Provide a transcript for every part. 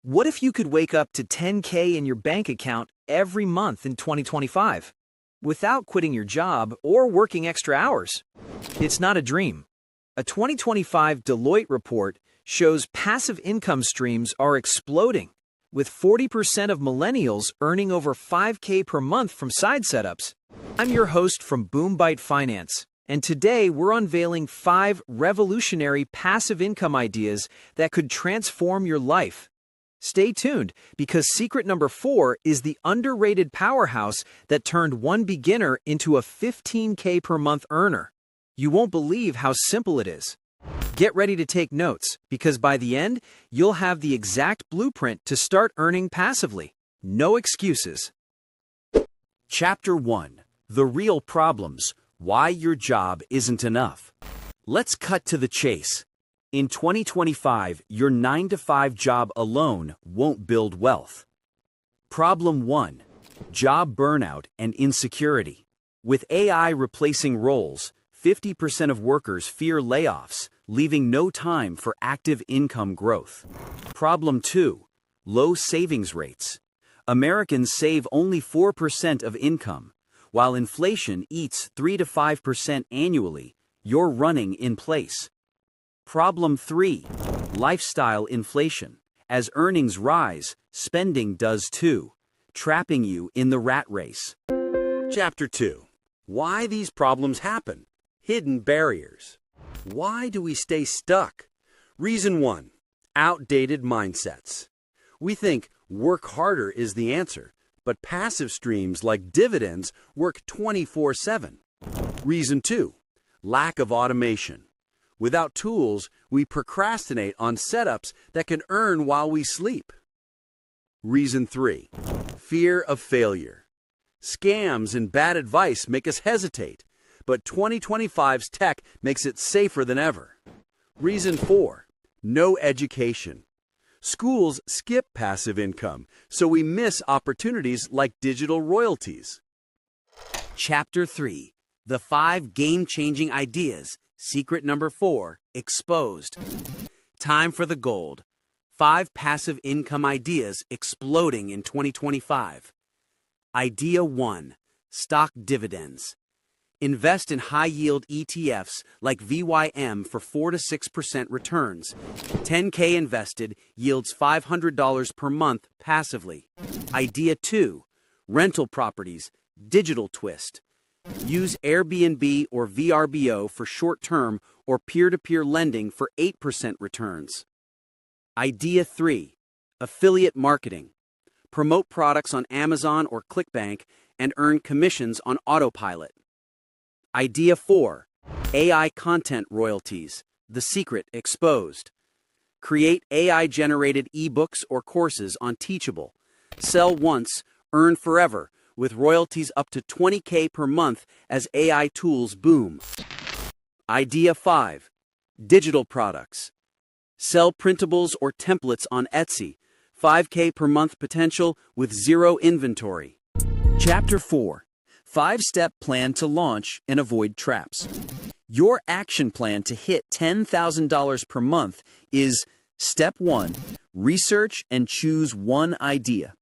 What if you could wake up to 10K in your bank account every month in 2025 without quitting your job or working extra hours? It's not a dream. A 2025 Deloitte report shows passive income streams are exploding, with 40% of millennials earning over 5K per month from side setups. I'm your host from BoomBite Finance, and today we're unveiling 5 revolutionary passive income ideas that could transform your life. Stay tuned, because secret number 4 is the underrated powerhouse that turned one beginner into a 15K per month earner. You won't believe how simple it is. Get ready to take notes, because by the end, you'll have the exact blueprint to start earning passively. No excuses. Chapter 1. The Real Problems. Why Your Job Isn't Enough. Let's cut to the chase. In 2025, your 9-to-5 job alone won't build wealth. Problem 1. Job burnout and insecurity. With AI replacing roles, 50% of workers fear layoffs, leaving no time for active income growth. Problem 2. Low savings rates. Americans save only 4% of income. While inflation eats 3 to 5% annually, you're running in place. Problem 3. Lifestyle inflation. As earnings rise, spending does too, trapping you in the rat race. Chapter 2. Why these problems happen. Hidden barriers. Why do we stay stuck? Reason 1. Outdated mindsets. We think work harder is the answer, but passive streams like dividends work 24/7. Reason 2. Lack of automation. Without tools, we procrastinate on setups that can earn while we sleep. Reason 3. Fear of failure. Scams and bad advice make us hesitate, but 2025's tech makes it safer than ever. Reason 4. No education. Schools skip passive income, so we miss opportunities like digital royalties. Chapter 3. The 5 game-changing ideas. Secret number 4, exposed. Time for the gold. 5 passive income ideas exploding in 2025. Idea 1, stock dividends. Invest in high-yield ETFs like VYM for 4 to 6% returns. 10K invested yields $500 per month passively. Idea 2, rental properties, digital twist. Use Airbnb or VRBO for short-term or peer-to-peer lending for 8% returns. Idea 3. Affiliate marketing. Promote products on Amazon or ClickBank and earn commissions on autopilot. Idea 4. AI content royalties. The secret exposed. Create AI-generated ebooks or courses on Teachable. Sell once, earn forever, with royalties up to 20K per month as AI tools boom. Idea 5. Digital products. Sell printables or templates on Etsy. 5K per month potential with zero inventory. Chapter 4. 5-step plan to launch and avoid traps. Your action plan to hit $10,000 per month is: Step 1. Research and choose one idea.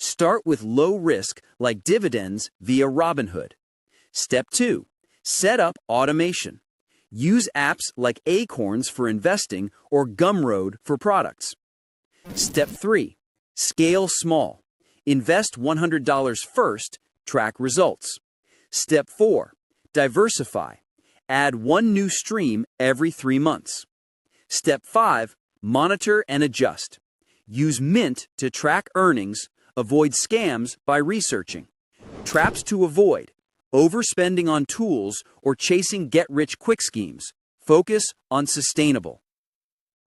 Start with low risk like dividends via Robinhood. Step 2. Set up automation. Use apps like Acorns for investing or Gumroad for products. Step 3. Scale small. Invest $100 first, track results. Step 4. Diversify. Add one new stream every 3 months. Step 5. Monitor and adjust. Use Mint to track earnings. Avoid scams by researching. Traps to avoid: overspending on tools or chasing get-rich-quick schemes. Focus on sustainable.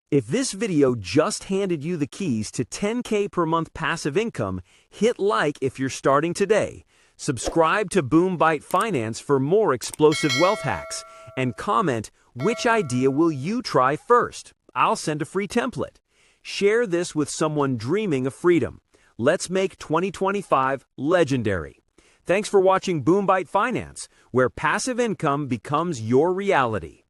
If this video just handed you the keys to 10K per month passive income, hit like if you're starting today. Subscribe to BoomBite Finance for more explosive wealth hacks, and comment which idea will you try first. I'll send a free template. Share this with someone dreaming of freedom. Let's make 2025 legendary. Thanks for watching BoomBite Finance, where passive income becomes your reality.